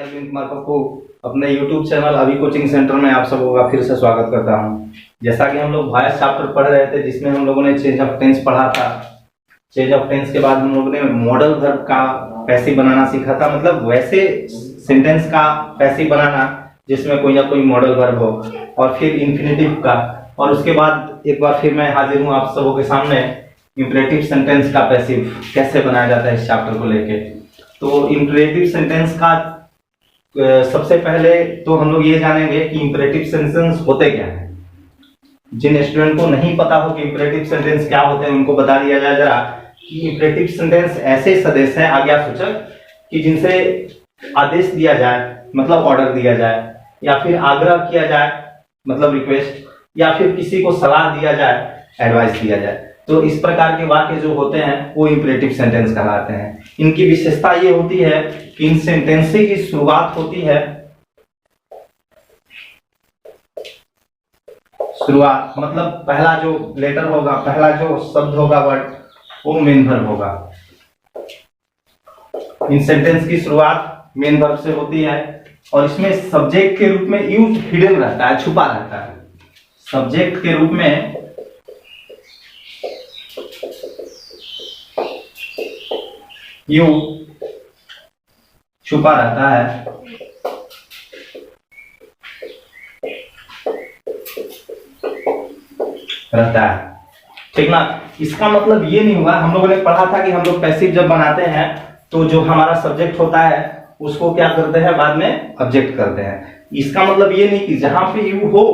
अरविंद कुमार को अपने YouTube channel अभी कोचिंग सेंटर में आप सबों का फिर से स्वागत करता हूं। जैसा कि हम लोग वॉइस चैप्टर पढ़ रहे थे जिसमें हम लोगों ने चेंज ऑफ टेंस पढ़ा था। चेंज ऑफ टेंस के बाद हम लोगों ने मॉडल वर्ब का पैसिव बनाना सीखा था, मतलब वैसे सेंटेंस का पैसिव बनाना जिसमें कोई ना कोई मॉडल वर्ब हो, और फिर इंफिनिटिव का, और उसके बाद एक बार फिर मैं हाजिर हूँ आप सबों के सामने इंपरेटिव सेंटेंस का पैसिव कैसे बनाया जाता है इस चैप्टर को लेके। तो इंपरेटिव सेंटेंस का सबसे पहले तो हम लोग ये जानेंगे कि इंपरेटिव सेंटेंस होते क्या हैं। जिन स्टूडेंट को नहीं पता हो कि इंपरेटिव सेंटेंस क्या होते हैं उनको बता दिया जाए जरा कि इंपरेटिव सेंटेंस ऐसे सदेश हैं आज्ञासूचक कि जिनसे आदेश दिया जाए मतलब ऑर्डर दिया जाए, या फिर आग्रह किया जाए मतलब रिक्वेस्ट, या फिर किसी को सलाह दिया जाए एडवाइस दिया जाए। तो इस प्रकार के वाक्य जो होते हैं वो इंपरेटिव सेंटेंस कहलाते हैं। इनकी विशेषता ये होती है कि इन सेंटेंस की शुरुआत होती है, शुरुआत मतलब पहला जो लेटर होगा, पहला जो शब्द होगा, वर्ड, वो मेन वर्ब होगा। इन सेंटेंस की शुरुआत मेन वर्ब से होती है और इसमें सब्जेक्ट के रूप में यूज हिडन रहता है, छुपा रहता है। सब्जेक्ट के रूप में यू छुपा रहता है, ठीक ना। इसका मतलब ये नहीं हुआ, हम लोगों ने पढ़ा था कि हम लोग पैसिव जब बनाते हैं तो जो हमारा सब्जेक्ट होता है उसको क्या करते हैं, बाद में ऑब्जेक्ट करते हैं। इसका मतलब ये नहीं कि जहां पे यू हो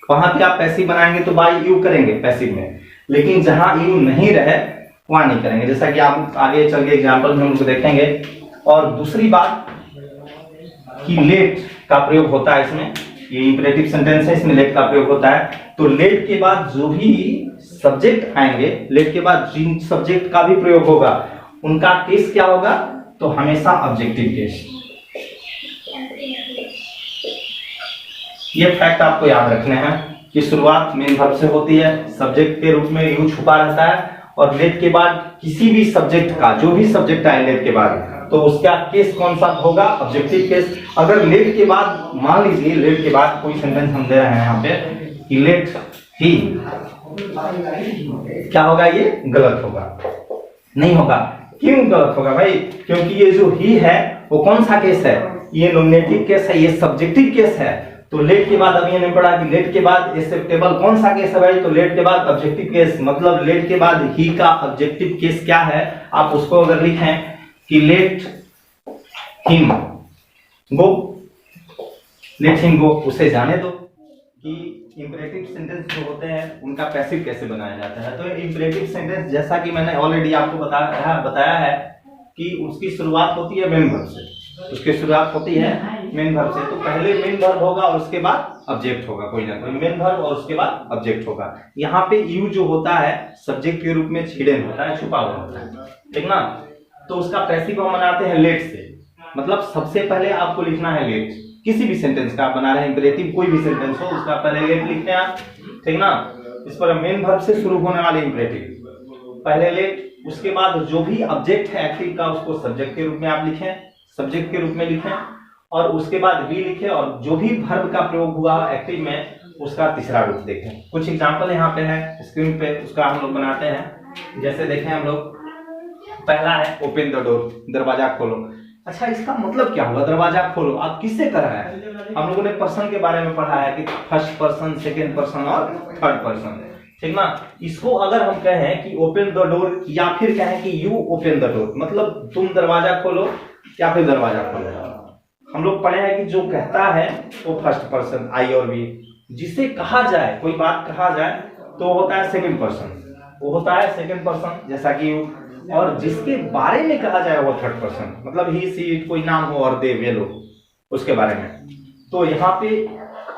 वहां पे आप पैसिव बनाएंगे तो बाय यू करेंगे पैसिव में, लेकिन जहां यू नहीं रहे वहां नहीं करेंगे, जैसा कि आप आगे चल के एग्जाम्पल में हम लोग देखेंगे। और दूसरी बात कि लेट का प्रयोग होता है इसमें, ये इंपरेटिव सेंटेंस है, इसमें लेट का प्रयोग होता है। तो लेट के बाद जो भी सब्जेक्ट आएंगे, लेट के बाद जिन सब्जेक्ट का भी प्रयोग होगा उनका केस क्या होगा, तो हमेशा ऑब्जेक्टिव केस। ये फैक्ट आपको याद रखने हैं कि शुरुआत मेन वर्ब से होती है, सब्जेक्ट के रूप में यू छुपा रहता है, और लेट के बाद किसी भी सब्जेक्ट का, जो भी सब्जेक्ट आए लेट के बाद, तो उसका केस कौन सा होगा, ऑब्जेक्टिव केस। अगर लेट के बाद, मान लीजिए लेट के बाद कोई सेंटेंस हम दे रहे हैं यहाँ पे कि लेट ही, क्या होगा, ये गलत होगा, नहीं होगा। क्यों गलत होगा भाई? क्योंकि ये जो ही है वो कौन सा केस है, ये नॉमिनेटिव केस है, ये सब्जेक्टिव केस है। तो लेट के बाद अभी हमने पढ़ा कि लेट के बाद एक्सेप्टेबल कौन सा केस है भाई, तो लेट के बाद ऑब्जेक्टिव केस, मतलब लेट के बाद ही का ऑब्जेक्टिव केस क्या है, आप उसको अगर लिखें कि let him go, let him go, उसे जाने दो। कि इंपरेटिव सेंटेंस जो होते हैं उनका पैसिव कैसे बनाया जाता है। तो इंपरेटिव सेंटेंस जैसा कि मैंने ऑलरेडी आपको बताया है कि उसकी शुरुआत होती है मेन वर्ब से, उसकी शुरुआत होती है मेन वर्ब से। तो पहले मेन वर्ब होगा और उसके बाद ऑब्जेक्ट होगा, कोई ना कोई मेन वर्ब और उसके बाद ऑब्जेक्ट होगा। यहाँ पे यू जो होता है सब्जेक्ट के रूप में हिडन होता है, छुपा हुआ होता है, ठीक ना। तो उसका पैसिव हम बनाते हैं लेट से, मतलब सबसे पहले आपको लिखना है लेट। किसी भी सेंटेंस का आप बना रहे हैं, इंपरेटिव कोई भी सेंटेंस हो उसका पहले लेट लिखते हैं आप, ठीक ना। इस पर मेन वर्ब से शुरू होने वाले इंपरेटिव पहले लेट, उसके बाद जो भी ऑब्जेक्ट है एक्टिव का उसको सब्जेक्ट के रूप में आप लिखें, सब्जेक्ट के रूप में लिखें, और उसके बाद भी लिखें, और जो भी वर्ब का प्रयोग हुआ एक्टिव में उसका तीसरा रूप देखें। कुछ एग्जांपल यहाँ पे है स्क्रीन पे, उसका हम लोग बनाते हैं। जैसे देखें हम लोग, पहला है ओपन द डोर, दरवाजा खोलो। अच्छा, इसका मतलब क्या हुआ, दरवाजा खोलो, आप किससे कर रहा है? हम लोगों ने पर्सन के बारे में पढ़ा है कि फर्स्ट पर्सन, सेकेंड पर्सन और थर्ड पर्सन, ठीक ना। इसको अगर हम कहें कि ओपन द डोर, या फिर कहें कि यू ओपन द डोर, मतलब तुम दरवाजा खोलो या फिर दरवाजा खोलो। हम लोग पढ़े हैं कि जो कहता है वो फर्स्ट पर्सन आई और वी, जिसे कहा जाए, कोई बात कहा जाए तो होता है सेकेंड पर्सन, वो होता है सेकेंड पर्सन जैसा कि यू, और जिसके बारे में कहा जाए वो थर्ड पर्सन, मतलब ही सी, कोई नाम हो और दे वे लोग उसके बारे में। तो यहाँ पे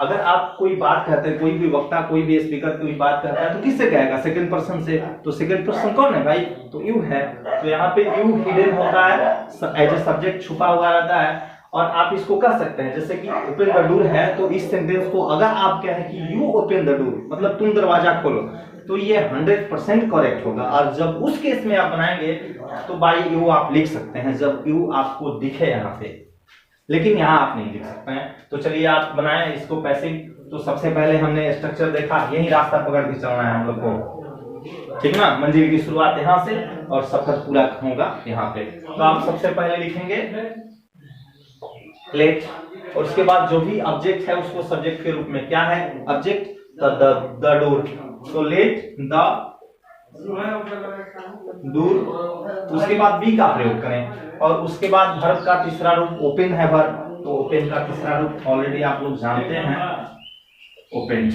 अगर आप कोई बात कहते हैं, कोई भी वक्ता, कोई भी स्पीकर कोई बात कहता है तो किससे कहेगा, सेकंड पर्सन से। तो सेकंड पर्सन कौन है भाई, तो यू है। तो यहाँ पे यू हिडन होता है, एज ए सब्जेक्ट छुपा हुआ रहता है। और आप इसको कह सकते हैं जैसे कि ओपन द डोर है, तो इस सेंटेंस को अगर आप कहें कि यू ओपन द डोर, मतलब तुम दरवाजा खोलो, तो ये 100% करेक्ट होगा। और जब उस केस में आप बनाएंगे तो बाई यू आप लिख सकते हैं, जब यू आपको दिखे यहाँ पे, लेकिन यहाँ आप नहीं लिख सकते हैं। तो चलिए आप बनाएं इसको पैसिव। तो सबसे पहले हमने स्ट्रक्चर देखा, यही रास्ता पकड़ के चलना है हम लोग को, ठीक ना। मंजिल की शुरुआत यहाँ से और सफर पूरा होगा यहाँ पे। तो आप सबसे पहले लिखेंगे लेट, और उसके बाद जो भी ऑब्जेक्ट है उसको सब्जेक्ट के रूप में, क्या है ऑब्जेक्ट, द डोर। तो लेट द डोर, उसके बाद बी का प्रयोग करें, और उसके बाद वर्ब का तीसरा रूप ओपन है वर्ब, तो ओपन का तीसरा रूप ऑलरेडी आप लोग जानते हैं, open.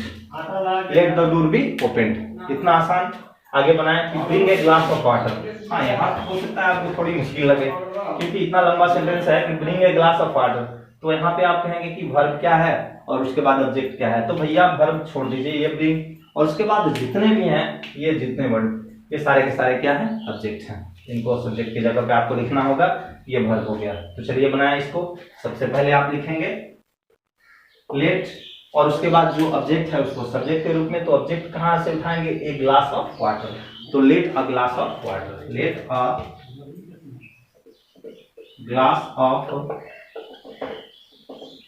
Let the door be open, इतना आसान। आगे बनाएं कि bring a glass of water. हाँ, यहाँ हो सकता है आपको थोड़ी मुश्किल लगे क्योंकि इतना लंबा सेंटेंस है कि bring a glass of water. तो यहाँ पे आप कहेंगे कि वर्ब क्या है और उसके बाद ऑब्जेक्ट क्या है। तो भैया वर्ब छोड़ दीजिए, ये ब्रिंग, और उसके बाद जितने भी हैं, ये जितने वर्ड, ये सारे के सारे क्या हैं, ऑब्जेक्ट हैं। इनको सब्जेक्ट की जगह पे आपको लिखना होगा, ये वर्ब हो गया। तो चलिए बनाएं इसको। सबसे पहले आप लिखेंगे लेट, और उसके बाद जो ऑब्जेक्ट है उसको सब्जेक्ट के रूप में। तो ऑब्जेक्ट कहाँ से उठाएंगे, ए ग्लास ऑफ वाटर। तो let a glass of water, let a glass of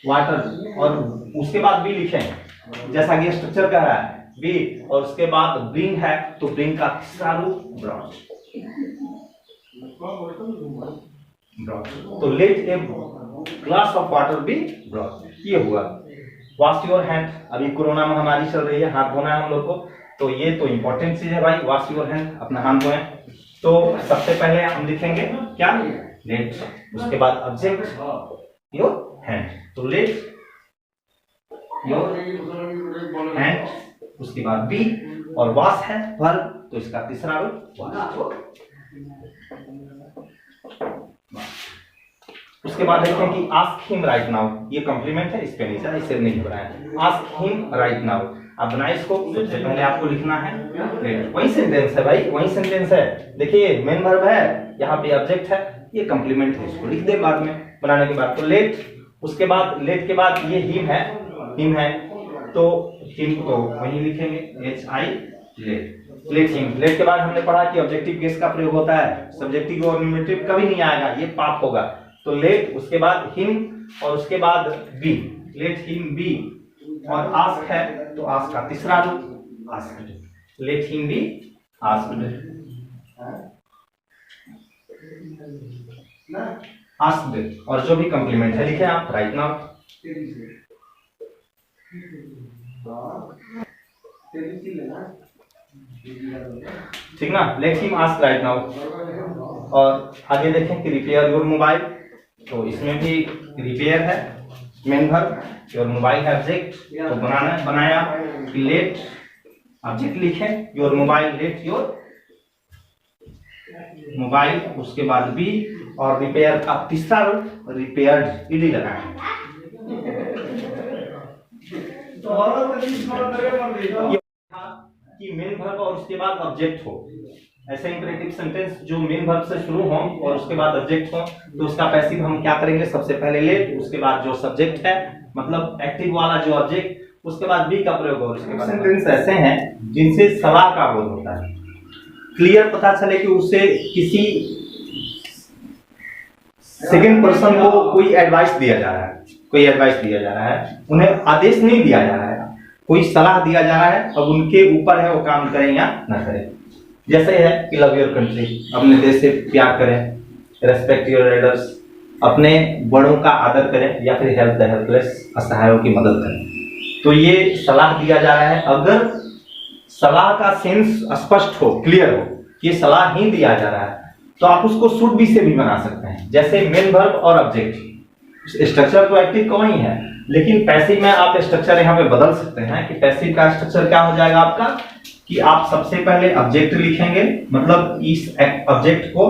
water, और उसके बाद बी लिखें जैसा कि स्ट्रक्चर कह रहा है, बी, और उसके बाद ब्रिंग है तो ब्रिंग का तीसरा रूप ब्रॉट। तो let a glass of water be brought, ये हुआ। वॉश योर हैंड, अभी कोरोना महामारी चल रही है, हाथ धोना है हम लोग को, तो ये तो इंपॉर्टेंट चीज है भाई, वॉश योर हैंड, अपना हाथ धोएं। तो सबसे पहले हम लिखेंगे क्या, लेट, उसके बाद ऑब्जेक्ट योर हैंड, तो लेट योर हैंड, उसके बाद बी, और वॉश है वर्ब, तो इसका तीसरा रूप वॉश। उसके बाद देखते हैं कि आस्क हिम राइट नाउ, ये कॉम्प्लीमेंट है, इस पे नहीं चला, इसे नहीं बनाया। आस्क हिम राइट नाउ, अब बनाए इसको। सबसे पहले आपको लिखना है लेट, वही सेंटेंस है भाई, वही सेंटेंस है। देखिए मेन वर्ब है, यहाँ पे ऑब्जेक्ट है, ये कॉम्प्लीमेंट है, इसको लिख दे बाद में बनाने के बाद। तो लेट, उसके बाद लेट के बाद ये हिम है, हिम है, तो हिम को वही लिखेंगे H I, let, let him. Let के बाद हमने पढ़ा कि ऑब्जेक्टिव केस का प्रयोग होता है, सब्जेक्टिव और न्यूमेटिव कभी नहीं आएगा, ये पाप होगा। तो लेट, उसके बाद हिम, और उसके बाद बी, लेट हिम बी, और आस्क है तो आस्क का तीसरा रूप asked, let him be asked, asked, और जो भी कॉम्प्लीमेंट है लिखे आप राइट नाउ। ठीक ना, let him ask right now. और आगे देखें कि रिपेयर योर मोबाइल, तो इसमें भी रिपेयर है मेन वर्ब, योर मोबाइल है ऑब्जेक्ट, तो बनाया कि लेट ऑब्जेक्ट लिखें your mobile, let your mobile, उसके बाद बी, और रिपेयर का तीसरा रूप रिपेयर्ड, ईडी लगाएं। कि मेन वर्ब और उसके बाद ऑब्जेक्ट हो, ऐसे इंपरेटिव सेंटेंस जो मेन वर्ब से शुरू हो और उसके बाद ऑब्जेक्ट हो, तो उसका पैसिव हम क्या करेंगे, सबसे पहले लेट, उसके बाद जो सब्जेक्ट है मतलब एक्टिव वाला जो ऑब्जेक्ट, उसके बाद बी का प्रयोग हो। उसके बाद सेंटेंस ऐसे हैं जिनसे सलाह का बोध होता है, क्लियर पता चले कि उसे किसी सेकंड पर्सन को कोई एडवाइस दिया जा रहा है, कोई एडवाइस दिया जा रहा है, उन्हें आदेश नहीं दिया जा रहा है, कोई सलाह दिया जा रहा है, अब उनके ऊपर है वो काम करें या ना करें। जैसे है कि लव योर कंट्री, अपने देश से प्यार करें, रेस्पेक्ट योर एल्डर्स, अपने बड़ों का आदर करें, या फिर हेल्प द हेल्पलेस, असहायों की मदद करें। तो ये सलाह दिया जा रहा है, अगर सलाह का सेंस स्पष्ट हो, क्लियर हो कि सलाह ही दिया जा रहा है, तो आप उसको शुड बी से भी बना सकते हैं। जैसे मेन वर्ब और ऑब्जेक्ट, स्ट्रक्चर तो एक्टिव का वही है, लेकिन पैसिव में आप स्ट्रक्चर यहाँ पे बदल सकते हैं। कि पैसिव का स्ट्रक्चर क्या हो जाएगा आपका, कि आप सबसे पहले ऑब्जेक्ट लिखेंगे, मतलब इस ऑब्जेक्ट को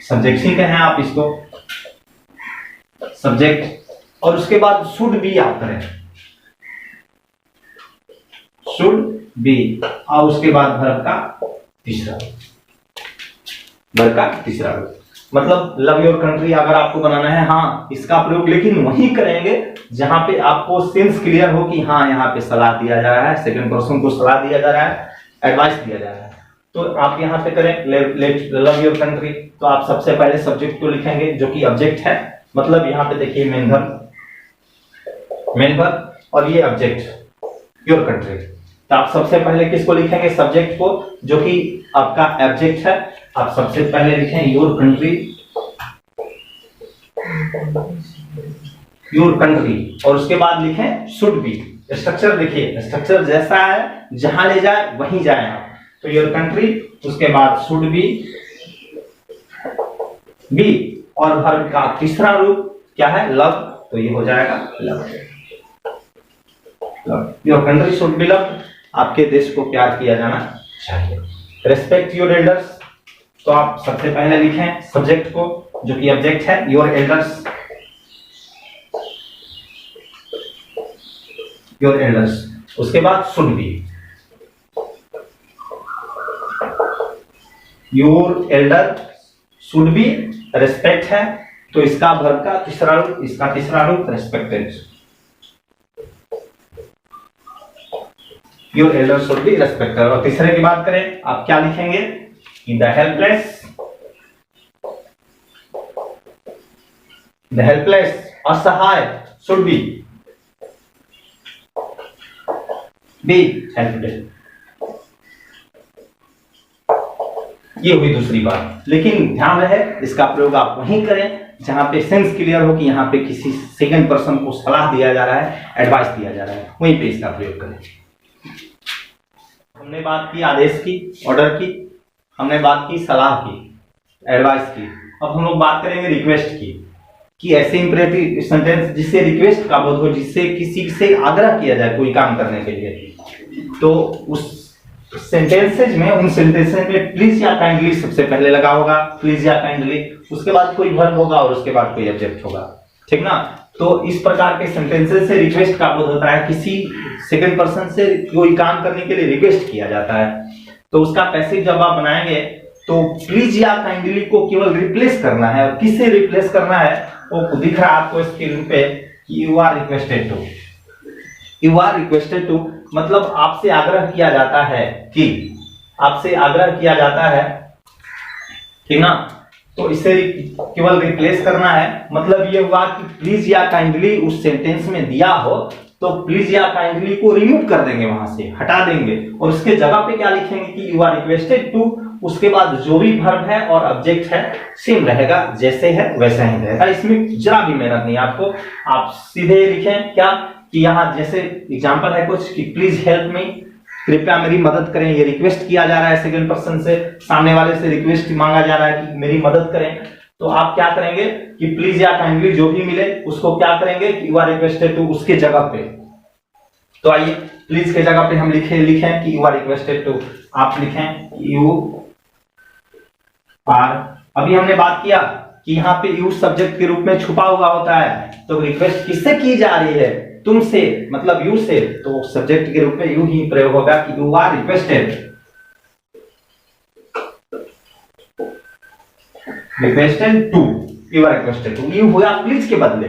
सब्जेक्ट ही कहें आप इसको, सब्जेक्ट, और उसके बाद शुड बी आप करें, शुड बी, और उसके बाद वर्ब का तीसरा, वर्ब का तीसरा रूप, मतलब लव योर कंट्री अगर आपको बनाना है, हाँ इसका प्रयोग लेकिन वही करेंगे जहां पे आपको सेंस क्लियर हो कि हाँ यहाँ पे सलाह दिया जा रहा है, सेकंड पर्सन को सलाह दिया जा रहा है, एडवाइस दिया जा रहा है। तो आप यहाँ पे करें लेट लव योर कंट्री, तो आप सबसे पहले सब्जेक्ट को लिखेंगे जो कि ऑब्जेक्ट है, मतलब यहाँ पे देखिए मेन वर्ब और ये ऑब्जेक्ट योर कंट्री। तो आप सबसे पहले किसको लिखेंगे? सब्जेक्ट को, जो कि आपका ऑब्जेक्ट है। आप सबसे पहले लिखें योर कंट्री, योर कंट्री, और उसके बाद लिखें शुड बी। स्ट्रक्चर देखिए, स्ट्रक्चर जैसा है, जहां ले जाए वहीं जाए आप। तो योर कंट्री, उसके बाद शुड बी, और वर्ब का तीसरा रूप क्या है? लव। तो ये हो जाएगा love. Your country should be love. आपके देश को प्यार किया जाना चाहिए। रेस्पेक्ट योर एल्डर्स, तो आप सबसे पहले लिखें सब्जेक्ट को, जो कि ऑब्जेक्ट है, योर एल्डर्स, योर एल्डर्स। उसके बाद should be, your Elder should be, respect है तो इसका वर्ब का तीसरा रूप, इसका तीसरा रूप respected. Your Elder should be respected. और तीसरे की बात करें, आप क्या लिखेंगे? इन द हेल्पलेस असहाय शुड बी हेल्पलेस। ये हुई दूसरी बात। लेकिन ध्यान रहे, इसका प्रयोग आप वहीं करें जहां पे सेंस क्लियर हो कि यहाँ पे किसी सेकंड पर्सन को सलाह दिया जा रहा है, एडवाइस दिया जा रहा है, वहीं पे इसका प्रयोग करें। हमने बात की आदेश की, ऑर्डर की, हमने बात की सलाह की, एडवाइस की। अब हम लोग बात करेंगे रिक्वेस्ट की, कि ऐसे इंपरेटिव सेंटेंस जिससे रिक्वेस्ट का बोध हो, जिससे किसी से आग्रह किया जाए कोई काम करने के लिए। तो उस सेंटेंसेज में, उन सेंटेंसेज में प्लीज या काइंडली सबसे पहले लगा होगा, प्लीज या काइंडली, उसके बाद कोई वर्ब होगा और उसके बाद कोई ऑब्जेक्ट होगा, ठीक ना। तो इस प्रकार के सेंटेंसेज से रिक्वेस्ट का बोध होता है, किसी सेकंड पर्सन से कोई काम करने के लिए रिक्वेस्ट किया जाता है। तो उसका पैसिव जब आप बनाएंगे तो प्लीज या काइंडली को केवल रिप्लेस करना है। और किससे रिप्लेस करना है वो दिख रहा है आपको स्क्रीन पे, कि you are requested to. You are requested to मतलब आपसे आग्रह किया जाता है, कि आपसे आग्रह किया जाता है, ठीक ना। तो इसे केवल रिप्लेस करना है। मतलब ये हुआ कि प्लीज या काइंडली उस सेंटेंस में दिया हो तो प्लीज या काइंडली को रिमूव कर देंगे, वहां से हटा देंगे, और उसके जगह पे क्या लिखेंगे कि यू आर रिक्वेस्टेड टू। उसके बाद जो भी वर्ब है और ऑब्जेक्ट है सेम रहेगा, जैसे है वैसा ही रहेगा। इसमें जरा भी मेहनत नहीं आपको, आप सीधे लिखें क्या कि यहाँ जैसे एग्जांपल है कुछ कि प्लीज हेल्प मी, कृपया मेरी मदद करें। ये रिक्वेस्ट किया जा रहा है सेकंड पर्सन से, सामने वाले से रिक्वेस्ट मांगा जा रहा है कि मेरी मदद करें। तो आप क्या करेंगे कि प्लीज या काइंडली जो भी मिले उसको क्या करेंगे कि यू आर रिक्वेस्टेड टू उसके जगह पे। तो आइए प्लीज के जगह पे हम लिखें कि यू आर रिक्वेस्टेड टू। आप लिखें यू आर। अभी हमने बात किया कि यहाँ पे यू सब्जेक्ट के रूप में छुपा हुआ होता है। तो रिक्वेस्ट किससे की जा रही है? तुमसे, मतलब यू से। तो सब्जेक्ट के रूप में यू ही प्रयोग होगा कि you are requested, requested to, you are requested to. You हुआ प्लीज के बदले,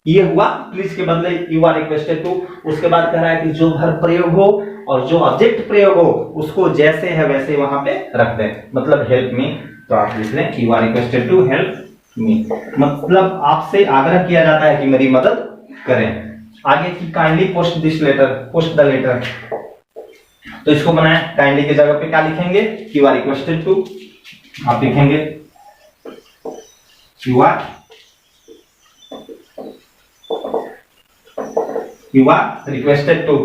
ये हुआ प्लीज के बदले यू आर रिक्वेस्टेड टू। उसके बाद कह रहा है कि जो वर्ब प्रयोग हो और जो ऑब्जेक्ट प्रयोग हो उसको जैसे है वैसे वहां पे रख दें। मतलब हेल्प मी, तो आप लिख लें you are requested to help me, मतलब आपसे आग्रह किया जाता है कि मेरी मदद करें। आगे की kindly post this letter, post the letter. तो इसको बनाए, काइंडली की जगह पे क्या लिखेंगे? You are requested to. आप लिखेंगे यू आर रिक्वेस्टेड टू।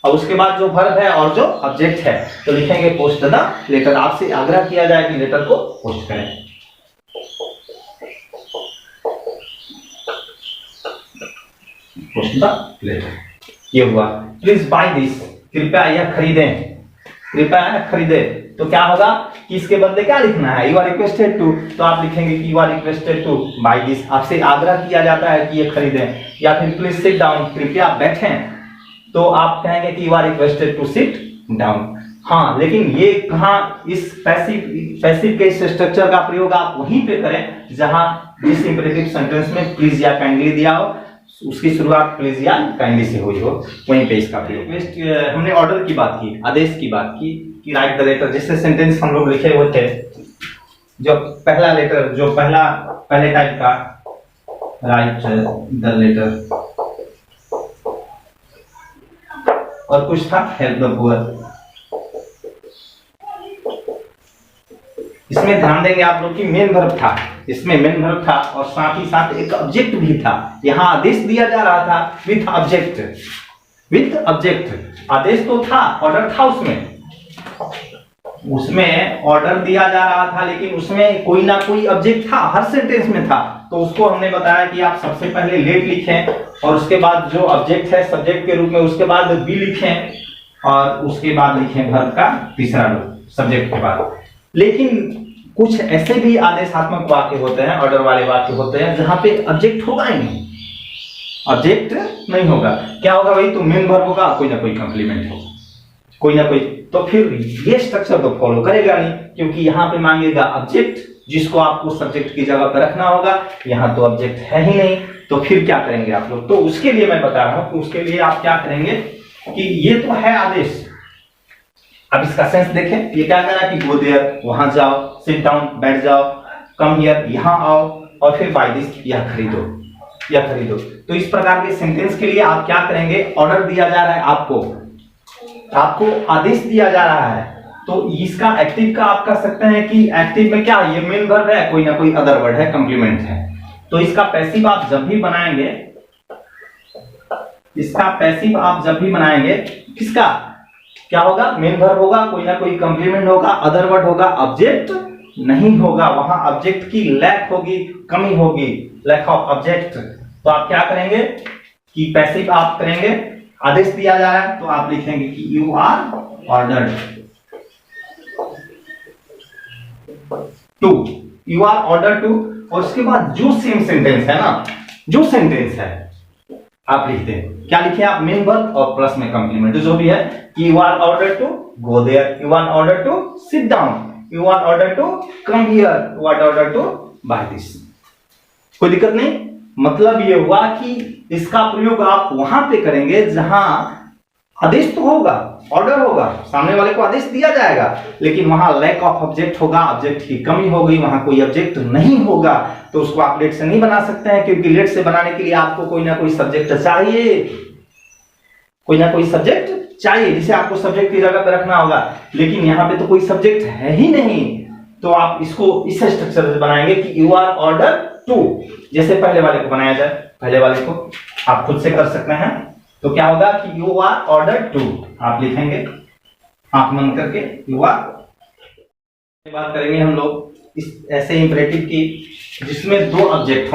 और उसके बाद जो वर्ब है और जो ऑब्जेक्ट है तो लिखेंगे पोस्ट द लेटर। आपसे आग्रह किया जाए कि लेटर को पोस्ट करें। पोस्ट द लेटर, ये हुआ। प्लीज बाय दिस, कृपया यह खरीदें, कृपया यह खरीदें। तो क्या होगा कि इसके बदले क्या लिखना है? You are requested to. तो आप लिखेंगे कि you are requested to buy this, आपसे आग्रह किया जाता है कि ये खरीदें। या फिर प्लीज सिट डाउन, कृपया बैठें। तो आप कहेंगे कि you are requested to sit down. हाँ, लेकिन ये कहाँ, इस पैसिव के स्ट्रक्चर का प्रयोग आप वहीं पे करें जहां जिस इंपेरेटिव सेंटेंस में प्लीज या काइंडली दिया हो उसकी शुरुआत प्लीज या काइंडली से हुई हो, वहीं पे इसका प्रयोग। हमने ऑर्डर की बात की, आदेश की बात की कि राइट द लेटर। जिससे सेंटेंस हम लोग लिखे हुए थे, जो पहला लेटर, जो पहले टाइप का राइट द लेटर, और कुछ था हेल्प द पुअर। इसमें ध्यान देंगे आप लोग कि मेन वर्ब था, इसमें मेन वर्ब था और साथ ही साथ एक ऑब्जेक्ट भी था। यहां आदेश दिया जा रहा था विथ ऑब्जेक्ट, विथ ऑब्जेक्ट। आदेश तो था, ऑर्डर था, उसमें ऑर्डर दिया जा रहा था, लेकिन उसमें कोई ना कोई ऑब्जेक्ट था, हर सेंटेंस में था। तो उसको हमने बताया कि आप सबसे पहले लेट लिखें और उसके बाद जो ऑब्जेक्ट है सब्जेक्ट के रूप में, उसके बाद बी लिखें और उसके बाद लिखें वर्ब का तीसरा रूप सब्जेक्ट के बाद। लेकिन कुछ ऐसे भी आदेशात्मक वाक्य होते हैं, ऑर्डर वाले वाक्य होते हैं, जहां पे ऑब्जेक्ट होगा ही नहीं, ऑब्जेक्ट नहीं होगा। क्या होगा भाई? तो मेन वर्ब होगा, कोई ना कोई कंप्लीमेंट होगा, कोई ना कोई। तो फिर ये स्ट्रक्चर तो फॉलो करेगा नहीं, क्योंकि यहाँ पे मांगेगा ऑब्जेक्ट जिसको आपको सब्जेक्ट की जगह पर रखना होगा। यहाँ तो ऑब्जेक्ट है ही नहीं, तो फिर क्या करेंगे आप लोग? तो उसके लिए मैं बता रहा हूं कि उसके लिए आप क्या करेंगे कि ये तो है आदेश। अब इसका सेंस देखें, ये क्या कह रहा है कि गो देयर, वहां जाओ, सिट डाउन, बैठ जाओ, कम हियर, यहां आओ, और फिर बाय दिस, यह खरीदो, यह खरीदो। तो इस प्रकार के सेंटेंस के लिए आप क्या करेंगे? ऑर्डर दिया जा रहा है आपको, आपको आदेश दिया जा रहा है, तो इसका एक्टिव का आप कह सकते हैं कि एक्टिव में क्या, ये मेन वर्ब है, कोई ना कोई अदर वर्ड है, कंप्लीमेंट है। तो इसका पैसिव आप जब भी बनाएंगे, इसका पैसिव आप जब भी बनाएंगे, किसका क्या होगा? मेन वर्ब होगा, कोई ना कोई कंप्लीमेंट होगा, अदर वर्ड होगा, ऑब्जेक्ट नहीं होगा। वहां ऑब्जेक्ट की लैक होगी, कमी होगी, लैक ऑफ ऑब्जेक्ट। तो आप क्या करेंगे कि पैसिव आप करेंगे, आदेश दिया जा रहा है तो आप लिखेंगे कि you are ordered to, you are ordered to. और उसके बाद जो सेम सेंटेंस है ना, जो सेंटेंस है आप लिखते हैं, क्या लिखे आप? मेन वर्ब और प्लस में कंप्लीमेंट जो भी है, कि you are ordered to go there, you are ordered to sit down, you are ordered to come here, you are ordered to buy this. कोई दिक्कत नहीं। मतलब ये हुआ कि इसका प्रयोग आप वहां पे करेंगे जहां आदेश तो होगा, ऑर्डर होगा, सामने वाले को आदेश दिया जाएगा, लेकिन वहां लैक ऑफ ऑब्जेक्ट होगा, ऑब्जेक्ट की कमी हो गई, वहां कोई ऑब्जेक्ट नहीं होगा। तो उसको आप लेट से नहीं बना सकते हैं, क्योंकि लेट से बनाने के लिए आपको कोई ना कोई सब्जेक्ट चाहिए, कोई ना कोई सब्जेक्ट चाहिए जिसे आपको सब्जेक्ट की जगह पर रखना होगा। लेकिन यहाँ पे तो कोई सब्जेक्ट है ही नहीं, तो आप इसको इस स्ट्रक्चर से बनाएंगे कि यू आर ऑर्डर टू, जैसे पहले वाले को बनाया जाए, पहले वाले को आप खुद से कर सकते हैं। तो क्या होगा कि यू आर ऑर्डर टू, आप लिखेंगे आंख बंद करके यू आर। बात करेंगे हम लोग इस ऐसे इंपरेटिव की जिसमें दो ऑब्जेक्ट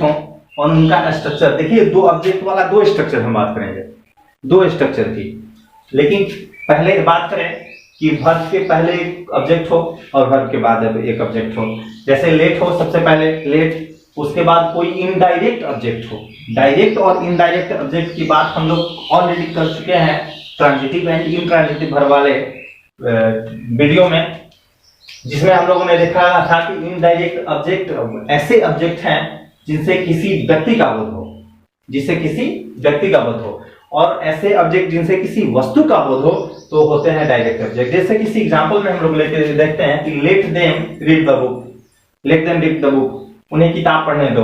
हों और उनका स्ट्रक्चर। देखिए दो ऑब्जेक्ट वाला दो स्ट्रक्चर हम बात करेंगे, दो स्ट्रक्चर की। लेकिन पहले बात करें कि वर्ब के पहले एक ऑब्जेक्ट हो और वर्ब के बाद एक ऑब्जेक्ट हो। जैसे लेट हो, सबसे पहले लेट, उसके बाद कोई इनडायरेक्ट ऑब्जेक्ट हो। डायरेक्ट और इनडायरेक्ट ऑब्जेक्ट की बात हम लोग ऑलरेडी कर चुके हैं ट्रांजिटिव एंड इनट्रांजिटिव वर्ब वाले वीडियो में, जिसमें हम लोगों ने देखा था कि इनडायरेक्ट ऑब्जेक्ट ऐसे ऑब्जेक्ट हैं जिनसे किसी व्यक्ति का बोध हो, जिससे किसी व्यक्ति का बोध हो, और ऐसे ऑब्जेक्ट जिनसे किसी वस्तु का बोध हो तो होते हैं डायरेक्ट ऑब्जेक्ट। जैसे किसी एग्जांपल में हम लोग लेके देखते हैं कि let them read the book, let them read the book, उन्हें किताब पढ़ने दो,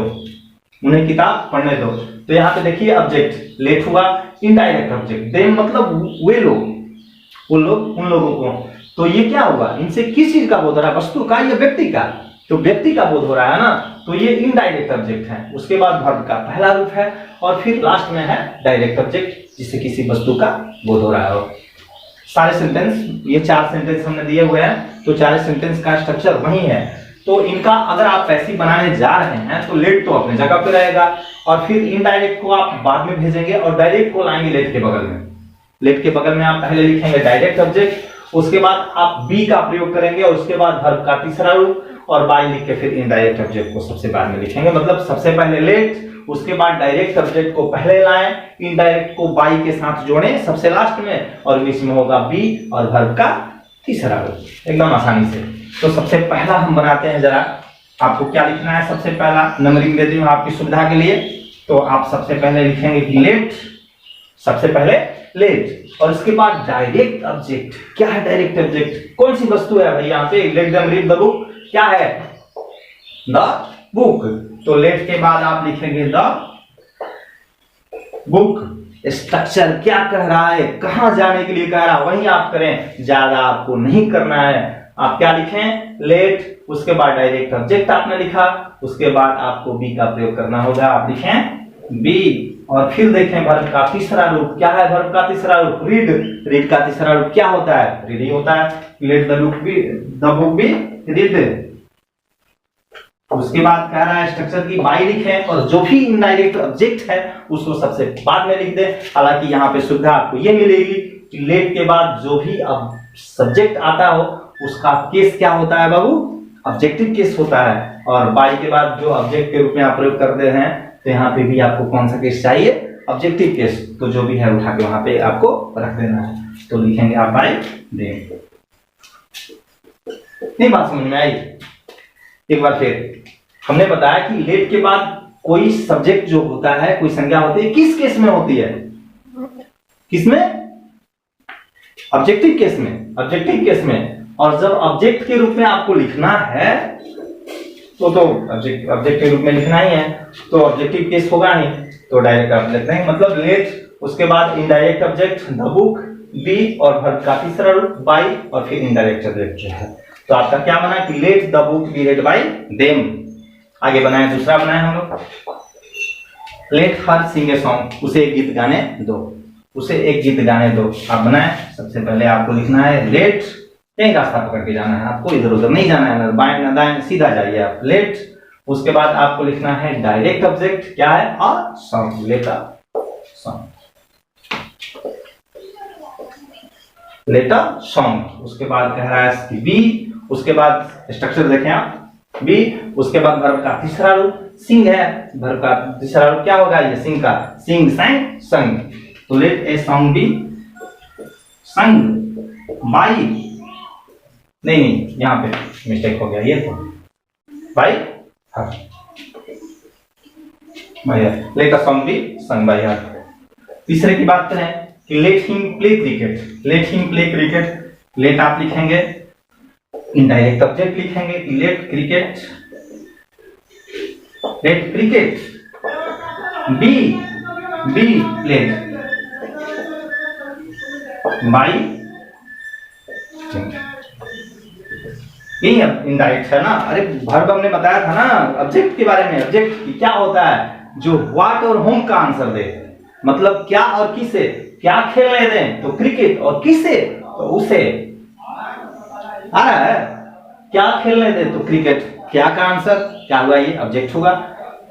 उन्हें किताब पढ़ने दो। तो यहाँ पे देखिए ऑब्जेक्ट लेट हुआ, इनडायरेक्ट ऑब्जेक्ट, देम मतलब वे लोग, वो लोग, उन लोगों को। तो ये क्या हुआ, इनसे किस चीज का बोध हो रहा है, वस्तु का या व्यक्ति का? तो व्यक्ति का बोध हो रहा है ना, तो ये इनडायरेक्ट ऑब्जेक्ट है। उसके बाद वर्ब का पहला रूप है और फिर लास्ट में है डायरेक्ट ऑब्जेक्ट जिससे किसी वस्तु का बोध हो रहा हो। सारे सेंटेंस, ये चार सेंटेंस हमने दिए हुए हैं, तो चार सेंटेंस का स्ट्रक्चर वही है। तो इनका अगर आप पैसिव बनाने जा रहे हैं तो लेट तो अपने जगह पे रहेगा, और फिर इनडायरेक्ट को आप बाद में भेजेंगे और डायरेक्ट को लाएंगे लेट के बगल में। लेट के बगल में आप पहले लिखेंगे डायरेक्ट ऑब्जेक्ट, उसके बाद आप बी का प्रयोग करेंगे और उसके बाद वर्ब का तीसरा रूप, और बाय लिख के फिर इनडायरेक्ट ऑब्जेक्ट को सबसे बाद में लिखेंगे। मतलब सबसे पहले लेट, उसके बाद डायरेक्ट ऑब्जेक्ट को पहले लाएं, इनडायरेक्ट को बाय के साथ जोड़ें सबसे लास्ट में, और बीच में होगा बी और वर्ब का तीसरा रूप, एकदम आसानी से। तो सबसे पहला हम बनाते हैं, जरा आपको क्या लिखना है, सबसे पहला नंबरिंग दे दी हूं आपकी सुविधा के लिए। तो आप सबसे पहले लिखेंगे कि लेट, सबसे पहले लेट, और उसके बाद डायरेक्ट ऑब्जेक्ट। क्या है डायरेक्ट ऑब्जेक्ट, कौन सी वस्तु है भाई? यहाँ पे let them read the book, क्या है? The book. तो लेट के बाद आप लिखेंगे द बुक। स्ट्रक्चर क्या कह रहा है, कहां जाने के लिए कह रहा है वही आप करें, ज्यादा आपको नहीं करना है। आप क्या लिखें, लेट, उसके बाद डायरेक्ट ऑब्जेक्ट आपने लिखा, उसके बाद आपको बी का प्रयोग करना होगा, आप लिखें बी। और फिर देखें वर्ब का तीसरा रूप क्या है, वर्ब का तीसरा रूप रीड। रीड का तीसरा रूप क्या होता है, रीड ही होता है। Let the book be read. उसके बाद कह रहा है स्ट्रक्चर की बाई लिखें, और जो भी इनडायरेक्ट ऑब्जेक्ट है उसको सबसे बाद में लिख दें। हालांकि यहाँ पे सुविधा आपको ये मिलेगी कि लेट के बाद जो भी अब सब्जेक्ट आता हो उसका केस क्या होता है बाबू, ऑब्जेक्टिव केस होता है। और बाई के बाद जो ऑब्जेक्ट के रूप में आप प्रयोग करते हैं, तो यहाँ पे भी आपको कौन सा केस चाहिए, ऑब्जेक्टिव केस। तो जो भी है उठा के वहां पे आपको रख देना है। तो लिखेंगे आप बाई देम। नहीं बात समझ में आई? एक बार फिर हमने बताया कि लेट के बाद कोई सब्जेक्ट जो होता है, कोई संज्ञा होती है, किस केस में होती है, किसमें, ऑब्जेक्टिव केस में, ऑब्जेक्टिव केस में। और जब ऑब्जेक्ट के रूप में आपको लिखना है तो ऑब्जेक्ट के रूप में लिखना ही है, तो ऑब्जेक्टिव केस होगा ही, तो डायरेक्ट आप लिखते हैं, मतलब लेट, उसके बाद indirect object the book, be, और वर्ब का तीसरा रूप बाई, और फिर इनडायरेक्ट ऑब्जेक्ट जो है। तो आपका क्या बना कि let the book be read by them. आगे बनाए, दूसरा बनाए हम लोग, let her Singh a song, उसे एक गीत गाने दो, उसे एक गीत गाने दो। आप बनाए, सबसे पहले आपको लिखना है लेट, कहीं रास्ता पकड़ के जाना है आपको, इधर उधर नहीं जाना है, ना बाएं ना दाएं, सीधा जाइए आप, लेट। उसके बाद आपको लिखना है डायरेक्ट ऑब्जेक्ट क्या है, a song, let a song, let a song. उसके बाद कह रहा है बी, उसके बाद स्ट्रक्चर देखें आप, बी, उसके बाद वर्ब का तीसरा रूप सिंग है, वर्ब का तीसरा रूप क्या होगा, ये सिंग का, सिंग sang संग। तो let a song be sung by, नहीं यहाँ पे मिस्टेक हो गया, ये तो by her, let a song be sung by her. तीसरे की बात करें कि let him play cricket, let him play cricket, let आप लिखेंगे, इनडायरेक्ट ऑब्जेक्ट लिखेंगे let cricket, let cricket be play by, यही इनडायरेक्ट है ना। अरे वर्ब हमने बताया था ना ऑब्जेक्ट के बारे में, ऑब्जेक्ट क्या होता है, जो व्हाट और होम का आंसर दे, मतलब क्या और किसे, क्या खेलने दें तो क्रिकेट, और किसे तो उसे, आ रहा है, क्या खेलने दें तो क्रिकेट, क्या का आंसर क्या हुआ, ये ऑब्जेक्ट होगा।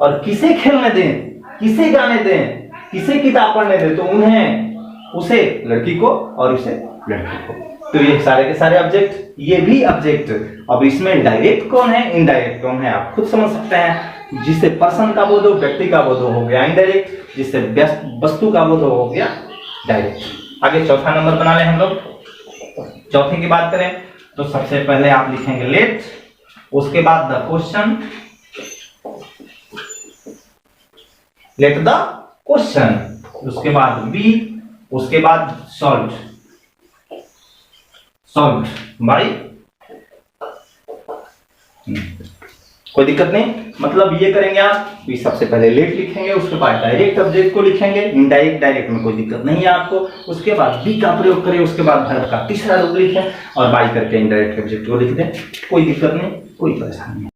और किसे खेलने दें, किसे गाने दें, किसे किताब पढ़ने दें तो उन्हें, उसे लड़की को, और उसे लड़की को। तो ये सारे के सारे ऑब्जेक्ट, ये भी ऑब्जेक्ट। अब इसमें डायरेक्ट कौन है, इनडायरेक्ट कौन है, आप खुद समझ सकते हैं। जिससे पर्सन का बोध हो, व्यक्ति का बोध हो गया इनडायरेक्ट, जिससे वस्तु का बोध हो गया डायरेक्ट। आगे चौथा नंबर बना ले हम लोग। चौथे की बात करें तो सबसे पहले आप लिखेंगे लेट, उसके बाद the question, let the question, उसके बाद बी, उसके बाद सॉल्व, सॉल्व बाई, कोई दिक्कत नहीं। मतलब ये करेंगे आप कि सबसे पहले लेट लिखेंगे, उसके बाद डायरेक्ट ऑब्जेक्ट को लिखेंगे, इनडायरेक्ट डायरेक्ट में कोई दिक्कत नहीं है आपको। उसके बाद बी का प्रयोग करें, उसके बाद वर्ब का तीसरा रूप लिखें, और बाई करके इनडायरेक्ट ऑब्जेक्ट को लिख दें, कोई दिक्कत नहीं, कोई परेशानी नहीं।